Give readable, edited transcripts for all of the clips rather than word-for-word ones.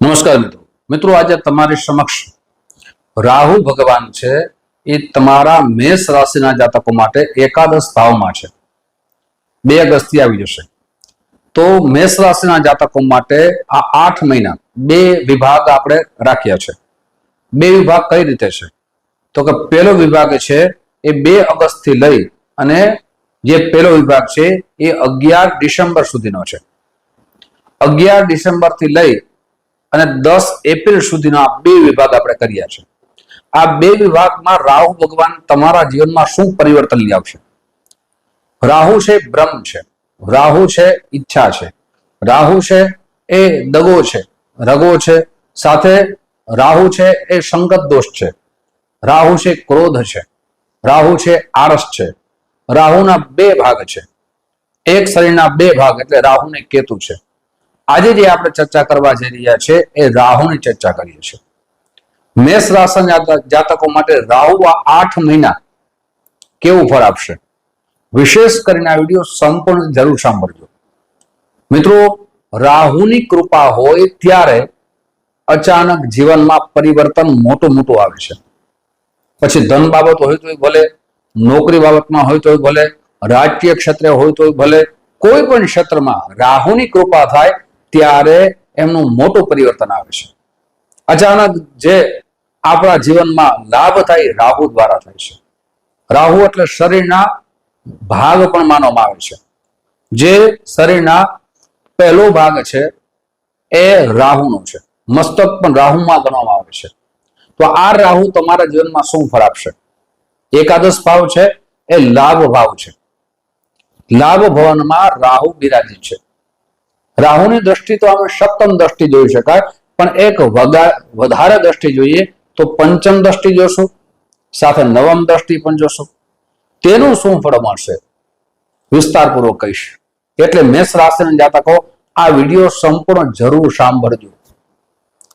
નમસ્કાર મિત્રો આજે તમારી સમક્ષ રાહુ ભગવાન છે એ તમારા મેષ રાશિના જાતકો માટે એકાદશ ભાવમાં છે। 2 અગસ્ટથી આવી જશે। તો મેષ રાશિના જાતકો માટે આ 8 મહિના 2 વિભાગ આપણે રાખ્યા છે। 2 વિભાગ કઈ રીતે છે તો કે પહેલો વિભાગ છે એ 2 અગસ્ટથી લઈ અને જે પહેલો વિભાગ છે એ 11 ડિસેમ્બર સુધીનો છે। 11 ડિસેમ્બરથી લઈ અને 10 એપ્રિલ સુધીના 2 વિભાગ આપણે કર્યા છે। આ 2 વિભાગમાં રાહુ ભગવાન તમારા જીવનમાં શું પરિવર્તન લઈ આવશે? રાહુ છે બ્રહ્મ છે, રાહુ છે ઈચ્છા છે, રાહુ છે એ દગો છે, રગો છે, સાથે રાહુ છે એ સંગત દોષ છે, રાહુ છે ક્રોધ છે, રાહુ છે આળસ છે। રાહુના 2 ભાગ છે, એક શરીરના 2 ભાગ એટલે રાહુ ને કેતુ છે। આજે જે આપણે ચર્ચા કરવા જઈ રહ્યા છે એ રાહુની ચર્ચા કરીએ છીએ। મેષ રાશિના જાતકો માટે રાહુ આ 8 મહિના કેવું ફળ આપશે, વિશેષ કરીને આ વિડીયો સંપૂર્ણ જરૂર સાંભળજો મિત્રો। રાહુની કૃપા હોય ત્યારે અચાનક જીવનમાં પરિવર્તન મોટું આવે છે। પછી ધન બાબત હોય તો ભલે, નોકરી બાબતમાં હોય તો ભલે, રાજકીય ક્ષેત્રે હોય તો ભલે, કોઈ પણ ક્ષેત્રમાં રાહુની કૃપા થાય ત્યારે એમનું મોટું પરિવર્તન આવે છે। અચાનક જે આપણા જીવનમાં લાભ થાય રાહુ દ્વારા થાય છે। રાહુ એટલે શરીરના ભાગ પણ માનવામાં આવે છે। જે શરીરના પહેલો ભાગ છે એ રાહુનો છે, મસ્તક પણ રાહુમાં ગણવામાં આવે છે। તો આ રાહુ તમારા જીવનમાં શું ફળ આપશે? એકાદશ ભાવ છે એ લાભ ભાવ છે। લાભ ભવનમાં રાહુ બિરાજી છે। રાહુની દ્રષ્ટિ તો આપણે સપ્તમ દ્રષ્ટિ જોઈ શકાય, પણ એક વધારે દ્રષ્ટિ જોઈએ તો પંચમ દ્રષ્ટિ જોશું, સાથે નવમ દ્રષ્ટિ પણ જોશું। તેનું શું ફળ મળશે વિસ્તારપૂર્વક કહીશ, એટલે મેષ રાશિના જાતકો આ વિડીયો સંપૂર્ણ જરૂર સાંભળજો।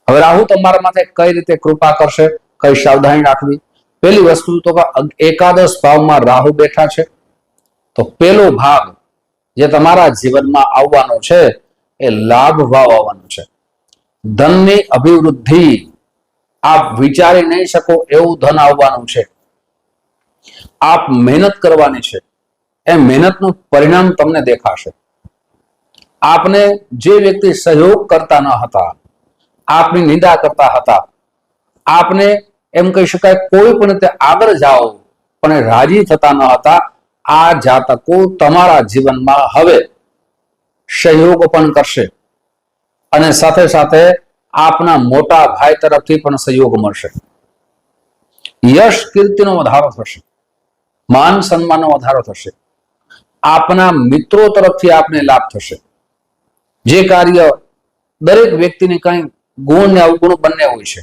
હવે રાહુ તમારા માટે કઈ રીતે કૃપા કરશે, કઈ સાવધાની રાખવી? પહેલી વસ્તુ તો એકાદશ ભાવમાં રાહુ બેઠા છે, તો પહેલો ભાગ જે તમારા જીવનમાં આવવાનો છે એ લાભ ભાવ આવવાનો છે। ધનની અભિવૃદ્ધિ આપ વિચારી નહીં શકો એવું ધન આવવાનું છે। આપ મહેનત કરવાની છે, એ મહેનતનું પરિણામ તમને દેખાશે। આપને જે વ્યક્તિ સહયોગ કરતા ન હતા, આપની નિંદા કરતા હતા, આપને એમ કહી શકાય કોઈ પણ રીતે આગળ જાઓ પણ રાજી થતા ન હતા, આ જાતકો તમારા જીવનમાં હવે સહયોગ પણ કરશે અને સાથે સાથે આપના મોટા ભાઈ તરફથી પણ સહયોગ મળશે। યશ કીર્તિનો વધારો થશે, માન સન્માનનો વધારો થશે, આપના મિત્રો તરફથી આપને લાભ થશે। જે કાર્ય દરેક વ્યક્તિને કઈ ગુણ ને અવગુણ બંને હોય છે,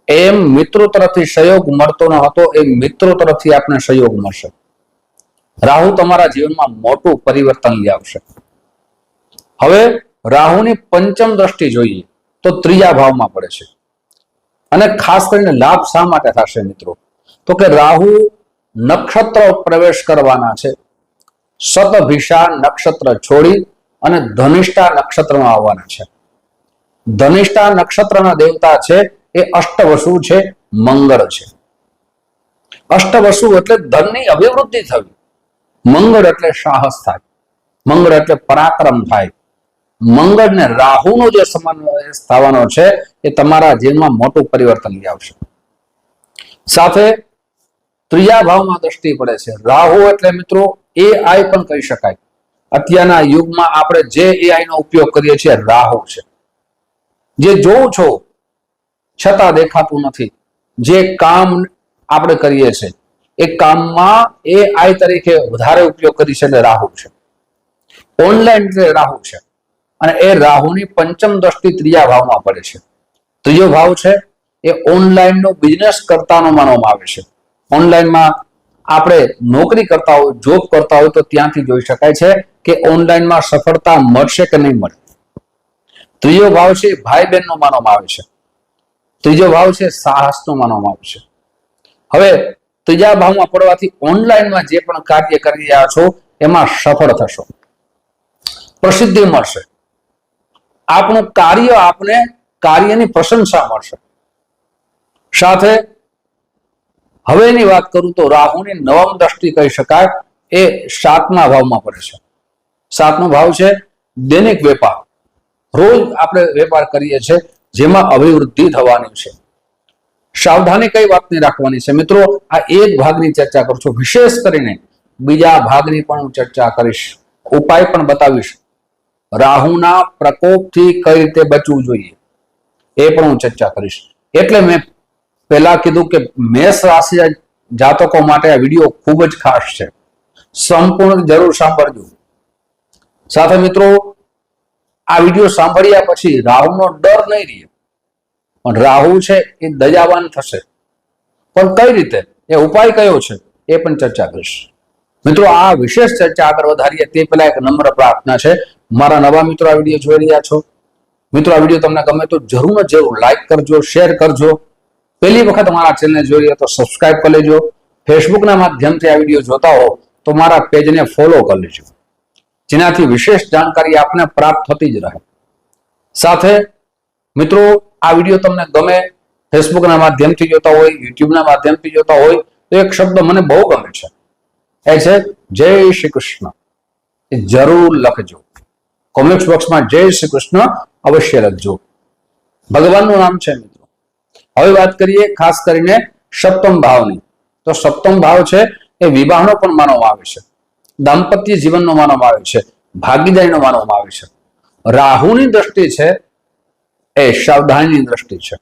એમ મિત્રો તરફથી સહયોગ મળતો ન હતો, એ મિત્રો તરફથી આપને સહયોગ મળશે। રાહુ તમારા જીવનમાં મોટું પરિવર્તન લઈ આવશે। હવે રાહુની પંચમ દ્રષ્ટિ જોઈએ તો 3જા ભાવમાં પડે છે, અને ખાસ કરીને લાભ શા માટે થશે મિત્રો? તો કે રાહુ નક્ષત્ર પ્રવેશ કરવાના છે, શતભિષા નક્ષત્ર છોડી અને ધનિષ્ઠા નક્ષત્રમાં આવવાના છે। ધનિષ્ઠા નક્ષત્રના દેવતા છે એ અષ્ટવસુ છે, મંગળ છે। અષ્ટવસુ એટલે ધનની અભિવૃદ્ધિ થવી, મંગળ એટલે સાહસ થાય, મંગળ એટલે પરાક્રમ થાય। મંગળ ને રાહુનો જે સમન્વય થવાનો છે એ તમારા જીવનમાં મોટું પરિવર્તન લઈ આવશે। સાથે 3જા ભાવમાં દ્રષ્ટિ પડે છે। રાહુ એટલે મિત્રો AI પણ કહી શકાય। અત્યારના યુગમાં આપણે જે AI નો ઉપયોગ કરીએ છીએ રાહુ છે। જે જોઉં છો છતાં દેખાતું નથી, જે કામ આપણે કરીએ છીએ એ કામમાં AI તરીકે વધારે ઉપયોગ કરી છે એટલે રાહુ છે। ઓનલાઈન એટલે રાહુ છે, અને એ રાહુની પંચમ દ્રષ્ટિ 3જા ભાવમાં પડે છે। 3જો ભાવ છે એ ઓનલાઈન નો બિઝનેસ કરતાનો માનવામાં આવે છે। ઓનલાઈનમાં આપણે નોકરી કરતા હોય, જોબ કરતા હોય તો ત્યાંથી જોઈ શકાય છે કે ઓનલાઈનમાં સફળતા મળશે કે નહીં મળે। 3જો ભાવ છે ભાઈ બહેનનો માનવામાં આવે છે। 3જો ભાવ છે સાહસનો માનવામાં આવે છે। હવે 3જા ભાવમાં પડવાથી ઓનલાઈનમાં જે પણ કાર્ય કરી રહ્યા છો એમાં સફળ થશો, પ્રસિદ્ધિ મળશે, આપણું કાર્ય આપને કાર્યની પ્રશંસા મળશે. સાથે હવે એની વાત કરું તો રાહુની નવમ દ્રષ્ટિ કહી શકાય એ 7મા ભાવમાં પડે છે. 7મો ભાવ છે દૈનિક વેપાર. રોજ આપણે વેપાર કરીએ છીએ જેમાં અભિવૃદ્ધિ થવાની છે. સાવધાની કઈ વાતની રાખવાની છે મિત્રો, આ એક ભાગની ચર્ચા કરું છું. વિશેષ કરીને બીજા ભાગની પણ હું ચર્ચા કરીશ, ઉપાય પણ બતાવીશ. રાહુના પ્રકોપથી કઈ રીતે બચવું જોઈએ એ પણ હું ચર્ચા કરીશ. એટલે મેં પહેલા કીધું કે મેષ રાશિ જાતકો માટે આ વિડીયો ખૂબ જ ખાસ છે. સંપૂર્ણ જરૂર સાંભળજો. સાથે મિત્રો આ વિડીયો સાંભળ્યા પછી રાહુનો ડર નહીં રહે, પણ રાહુ છે એ દયાવાન થશે. પણ કઈ રીતે, એ ઉપાય કયો છે એ પણ ચર્ચા કરીશ. મિત્રો આ વિશેષ ચર્ચા આગળ વધારીએ તે પહેલા એક નમ્ર પ્રાર્થના છે. મારા નવા મિત્રો આ વિડીયો જોઈ રહ્યા છો, મિત્રો આ વિડીયો તમને ગમે તો જરૂર ને જરૂર લાઈક કરજો, શેર કરજો. પહેલી વખત મારા ચેનલને જોઈ રહ્યા તો સબસ્ક્રાઇબ કરી લેજો. ફેસબુકના માધ્યમથી આ વિડીયો જોતા હો તો મારા પેજને ફોલો કરી લેજો, જેનાથી વિશેષ જાણકારી આપને પ્રાપ્ત થતી જ રહે. સાથે મિત્રો આ વિડીયો તમને ગમે, ફેસબુકના માધ્યમથી જોતા હોય, યુટ્યુબના માધ્યમથી જોતા હોય તો એક શબ્દ મને બહુ ગમે છે, એ છે જય શ્રી કૃષ્ણ. એ જરૂર લખજો. કોમેન્ટ બોક્સમાં જય શ્રી કૃષ્ણ અવશ્ય લખજો. ભગવાનનું નામ છે મિત્રો. હવે વાત કરીએ ખાસ કરીને 7મ ભાવની. તો 7મ ભાવ છે એ વિવાહનો પણ માનવામાં આવે છે, દાંપત્ય જીવનનો માનવામાં આવે છે, ભાગીદારીનો માનવામાં આવે છે. રાહુની દ્રષ્ટિ છે એ સાવધાનીની દ્રષ્ટિ છે.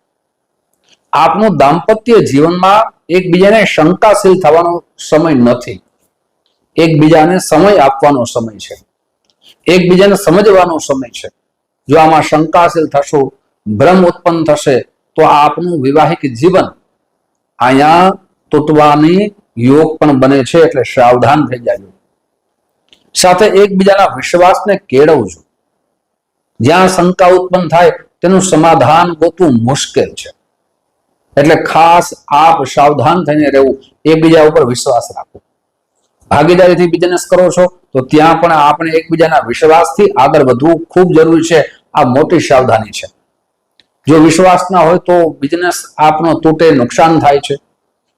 આપનું દાંપત્ય જીવનમાં એકબીજાને શંકાશીલ થવાનો સમય નથી, એકબીજાને સમય આપવાનો સમય છે, એકબીજાને સમજવાનો સમય છે. જો આમાં શંકાશીલ થશો, ભ્રમ ઉત્પન્ન થશે તો આપનું વિવાહિક જીવન અહીંયા તૂટવાની યોગ પણ બને છે, એટલે સાવધાન થઈ જાય. સાથે એકબીજાના વિશ્વાસને કેળવજો. જ્યાં શંકા ઉત્પન્ન થાય તેનું સમાધાન ગોતવું મુશ્કેલ છે, એટલે ખાસ આપ સાવધાન થઈને રહેવું, એકબીજા ઉપર વિશ્વાસ રાખવો. ભાગીદારીથી બિઝનેસ કરો છો તો ત્યાં પણ આપણે એકબીજાના વિશ્વાસથી આગળ વધવું ખૂબ જરૂરી છે. આ મોટી સાવધાની છે. જો વિશ્વાસ ના હોય તો બિઝનેસ આપનો તૂટે, નુકસાન થાય છે,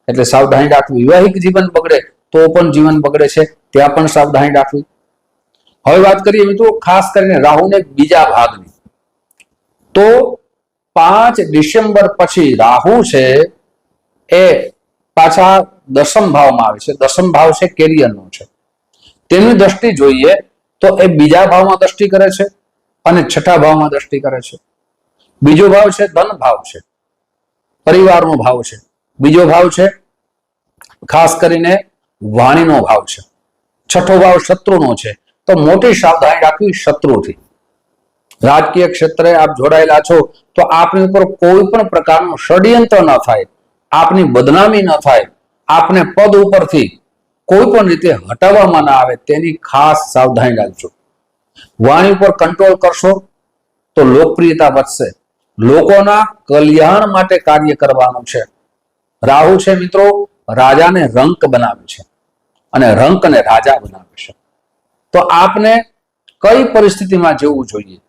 એટલે સાવધાની રાખવી. વૈવાહિક જીવન બગડે તો પણ જીવન બગડે છે, ત્યાં પણ સાવધાની રાખવી. હવે વાત કરીએ મિત્રો ખાસ કરીને રાહુને બીજા ભાગની. તો 5 ડિસેમ્બર પછી રાહુ છે એ પાછા 10મ ભાવમાં આવે છે. 10મ ભાવ છે કેરિયરનો છે. તેની દ્રષ્ટિ જોઈએ તો એ બીજા ભાવમાં દ્રષ્ટિ કરે છે અને 6ઠા ભાવમાં દ્રષ્ટિ કરે છે. બીજો ભાવ છે ધન ભાવ છે, પરિવારનો ભાવ છે. બીજો ભાવ છે ખાસ કરીને વાણીનો ભાવ છે. 6ઠો ભાવ શત્રુનો છે. તો મોટી સાવધાની રાખવી શત્રુથી. રાજકીય ક્ષેત્રે આપ જોડાયેલા છો તો આપની ઉપર કોઈ પણ પ્રકારનું ષડયંત્ર ન થાય, આપની બદનામી ન થાય, આપને પદ ઉપરથી કોઈ પણ રીતે હટાવવામાં ના આવે, તેની ખાસ સાવધાની રાખજો. વાણી ઉપર કંટ્રોલ કરશો તો લોકપ્રિયતા વધશે. લોકોના કલ્યાણ માટે કાર્ય કરવાનું છે. રાહુ છે મિત્રો રાજાને રંક બનાવે છે અને રંકને રાજા બનાવે છે. તો આપને કઈ પરિસ્થિતિમાં જવું જોઈએ?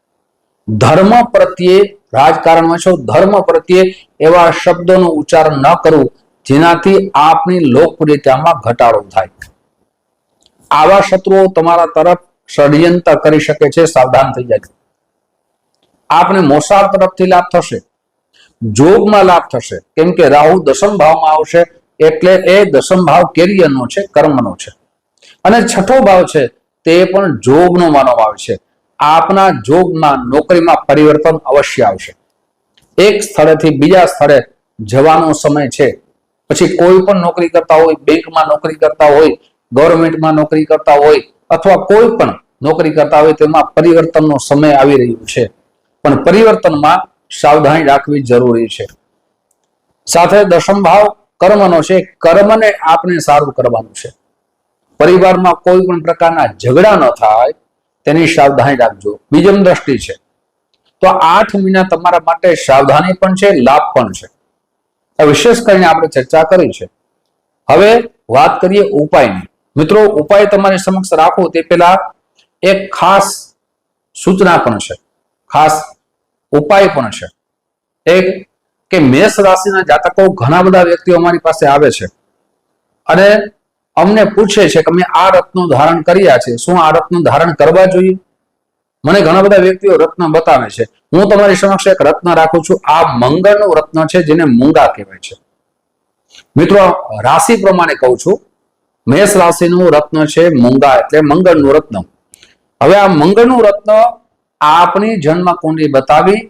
ધર્મ પ્રત્યે, રાજકારણમાં છો, ધર્મ પ્રત્યે એવા શબ્દોનું ઉચ્ચારણ ન કરવું જેનાથી આપની લોકપ્રિયતામાં ઘટાડો થાય. આવા શત્રુઓ તમારા તરફ ષડયંત્ર કરી શકે છે, સાવધાન થઈ જાય. આપને મોસાળ તરફથી લાભ થશે, જોગમાં લાભ થશે, કેમ કે રાહુ 10મ ભાવમાં આવશે, એટલે એ 10મ ભાવ કેરિયરનો છે, કર્મનો છે. અને 6ઠો ભાવ છે તે પણ જોગનો માનવામાં આવે છે. આપના જોગમાં, નોકરીમાં પરિવર્તન અવશ્ય આવશે. એક સ્થળેથી બીજા સ્થળે જવાનો સમય છે. પછી કોઈ પણ નોકરી કરતા હોય, બેંકમાં નોકરી કરતા હોય, ગવર્મેન્ટમાં નોકરી કરતા હોય, અથવા કોઈ પણ નોકરી કરતા હોય, તેમાં પરિવર્તનનો સમય આવી રહ્યો છે. પણ પરિવર્તનમાં સાવધાની રાખવી જરૂરી છે. સાથે 10મ ભાવ કર્મનો છે. કર્મને આપણે સારું કરવાનું છે. પરિવારમાં કોઈ પણ પ્રકારના ઝઘડા ન થાય તેની સાવધાની રાખજો. બીજમ દ્રષ્ટિ છે તો 8 મહિના તમારા માટે સાવધાની પણ છે, લાભ પણ છે. વિશેષ કરીને આપણે ચર્ચા કરી છે. હવે વાત કરીએ ઉપાયની. મિત્રો ઉપાય તમારી સમક્ષ રાખો તે પહેલા એક ખાસ સૂચના પણ છે, ખાસ ઉપાય પણ છે. એક કે મેષ રાશિના જાતકો ઘણા બધા વ્યક્તિઓ અમારી પાસે આવે છે અને અમને પૂછે છે કે અમે આ રત્નો ધારણ કર્યા છે, શું આ રત્નો ધારણ કરવા જોઈએ? મને ઘણા બધા વ્યક્તિઓ રત્ન બતાવે છે. હું તમારી સમક્ષ એક રત્ન રાખું છું. આ મંગળનું રત્ન છે, જેને મૂંગા કહેવાય છે. મિત્રો, રાશિ પ્રમાણે કહું છું, મેષ રાશિનું રત્ન છે મૂંગા, એટલે મંગળનું રત્ન. હવે આ મંગળનું રત્ન આપની જન્મ કુંડલી બતાવી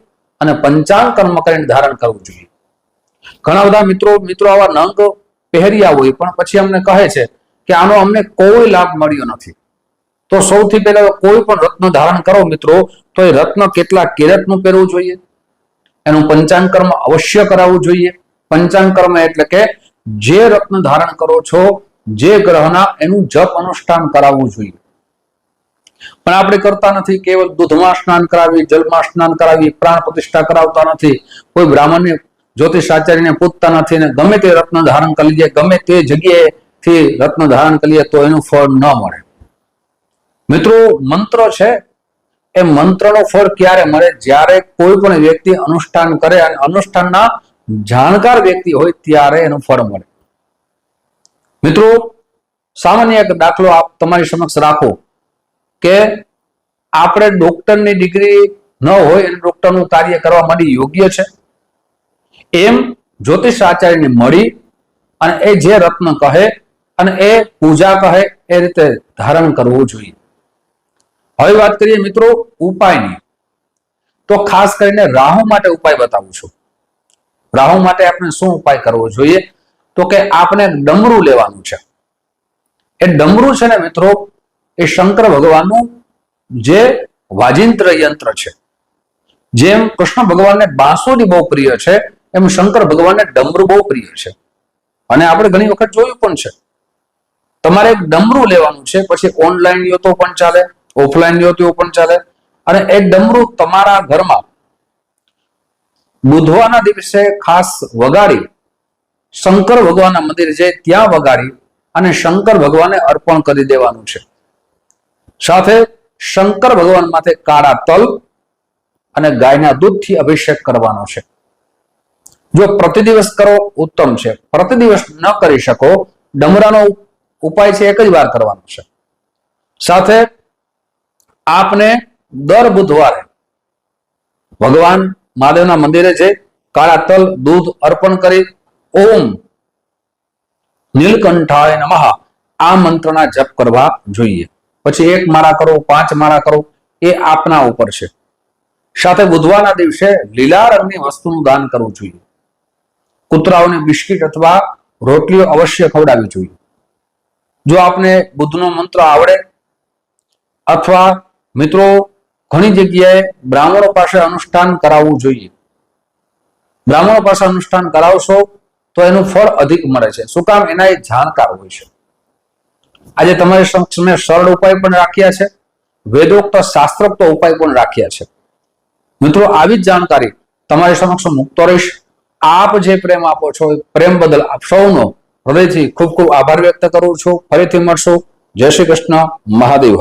અને પંચાંગ કર્મ કરીને ધારણ કરવું જોઈએ. ઘણા બધા મિત્રો આવા નંગ પહેર્યા હોય પણ પછી અમને કહે છે કે આનો અમને કોઈ લાભ મળ્યો નથી. તો સૌથી પહેલા કોઈ પણ રત્ન ધારણ કરો મિત્રો, તો એ રત્ન કેટલા કેરેટનું પહેરવું જોઈએ, એનું પંચાંગ કર્મ અવશ્ય કરાવવું જોઈએ. પંચાંગ કર્મ એટલે કે જે રત્ન ધારણ કરો છો, જે ગ્રહના, એનું જપ અનુષ્ઠાન કરાવવું જોઈએ. પણ આપણે કરતા નથી. કેવલ દૂધમાં સ્નાન કરાવી, જલમાં સ્નાન કરાવી, પ્રાણ પ્રતિષ્ઠા કરાવતા નથી, કોઈ બ્રાહ્મણને જ્યોતિષ આચાર્યને પૂછતા નથી, ને ગમે તે રત્ન ધારણ કરી લે, ગમે તે જગ્યાએથી રત્ન ધારણ કરીએ તો એનું ફળ ન મળે. મિત્રો, મંત્ર છે, એ મંત્રનું ફળ ક્યારે મળે? જ્યારે કોઈ પણ વ્યક્તિ અનુષ્ઠાન કરે અને અનુષ્ઠાનના જાણકાર વ્યક્તિ હોય ત્યારે એનું ફળ મળે. મિત્રો, સામાન્ય એક દાખલો આપ તમારી સમક્ષ રાખો કે આપણે ડોક્ટરની ડિગ્રી ન હોય અને ડોક્ટરનું કાર્ય કરવા માટે યોગ્ય છે, એમ જ્યોતિષ આચાર્યને મળી અને એ જે રત્ન કહે અને એ પૂજા કહે એ રીતે ધારણ કરવું જોઈએ. હવે વાત કરીએ મિત્રો ઉપાયની, તો ખાસ કરીને રાહુ માટે ઉપાય બતાવું છું. રાહુ માટે આપણે શું ઉપાય કરવો જોઈએ? તો કે આપણે ડમરું લેવાનું છે. એ ડમરું છે ને મિત્રો, એ શંકર ભગવાનનું જે વાજિંત્ર યંત્ર છે. જેમ કૃષ્ણ ભગવાનને બાંસુરી બહુ પ્રિય છે, એમ શંકર ભગવાનને ડમરું બહુ પ્રિય છે. અને આપણે ઘણી વખત જોયું પણ છે. તમારે એક ડમરું લેવાનું છે, પછી ઓનલાઈન લ્યો તો પણ ચાલે, ઓફલાઈન લ્યો તો પણ ચાલે. અને એ ડમરું તમારા ઘરમાં બુધવારના દિવસે ખાસ વગાડી, શંકર ભગવાનના મંદિર છે ત્યાં વગાડી અને શંકર ભગવાનને અર્પણ કરી દેવાનું છે. સાથે શંકર ભગવાન માથે કાળા તલ અને ગાયના દૂધથી અભિષેક કરવાનો છે. જો પ્રતિદિવસ કરો ઉત્તમ છે. પ્રતિદિવસ ન કરી શકો, ડમરાનો ઉપાય છે એક જ વાર કરવાનો છે. સાથે આપને દર બુધવારે ભગવાન મહાદેવના મંદિરે જઈ કાળા તલ દૂધ અર્પણ કરી ઓમ નીલકંઠાય નમઃ આ મંત્રના જપ કરવા જોઈએ. પછી 1 માળા કરો, 5 માળા કરો, એ આપના ઉપર છે. સાથે બુધવારના દિવસે લીલા રંગની વસ્તુનું દાન કરવું જોઈએ. કૂતરાઓને બિસ્કિટ અથવા રોટલીઓ અવશ્ય ખવડાવવી જોઈએ. જો આપને બુધનો મંત્ર આવડે અથવા મિત્રો ઘણી જગ્યાએ બ્રાહ્મણો પાસે અનુષ્ઠાન કરાવવું જોઈએ. બ્રાહ્મણો પાસે અનુષ્ઠાન કરાવશો તો એનું ફળ અધિક મળે છે. શું કામ? એના એ જાણકાર હોય છે. આજે તમારી સમક્ષ મેં સરળ ઉપાય પણ રાખ્યા છે, વેદોક્ત શાસ્ત્રોક્ત ઉપાય પણ રાખ્યા છે. મિત્રો, આવી જ જાણકારી તમારી સમક્ષ મૂકતો રહીશ. આપ જે પ્રેમ આપો છો એ પ્રેમ બદલ આપ સૌનો હૃદયથી ખૂબ ખૂબ આભાર વ્યક્ત કરું છું. ફરીથી મળશું. જય શ્રી કૃષ્ણ. મહાદેવ.